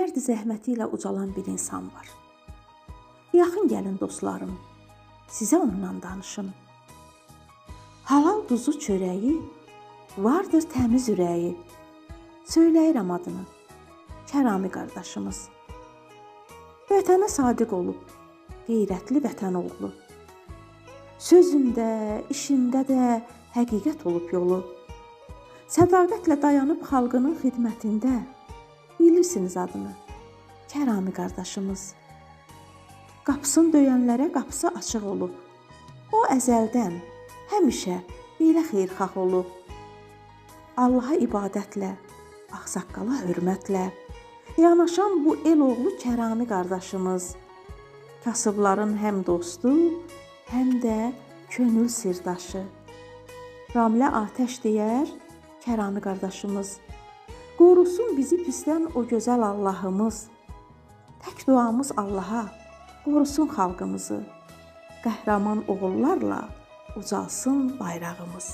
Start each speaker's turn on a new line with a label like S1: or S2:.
S1: illərdir zəhməti ilə ucalan bir insan var. Yaxın gəlin dostlarım, sizə ondan danışım. Halal duzu çörəyi, vardır təmiz ürəyi. Söyləyirəm adını, Kərami qardaşımız. Vətənə sadiq olub, qeyrətli vətən oğlu. Sözündə, işində də həqiqət olub yolu. Sədaqətlə dayanıb xalqının xidmətində, bilirsiniz adını, Kərami qardaşımız. Qapısını döyənlərə qapısı açıq olub. O əzəldən, həmişə belə xeyirxah olub. Allaha ibadətlə, ağsaqqala hörmətlə yanaşan bu el oğlu Kərami qardaşımız. Kasıbların həm dostu, həm də könül sirdaşı. Ramlə atəş deyər Kərami qardaşımız. Qorusun bizi pisdən o gözəl Allahımız. Tək duamız Allaha, qorusun xalqımızı. Qəhrəman oğullarla ucalsın bayrağımız.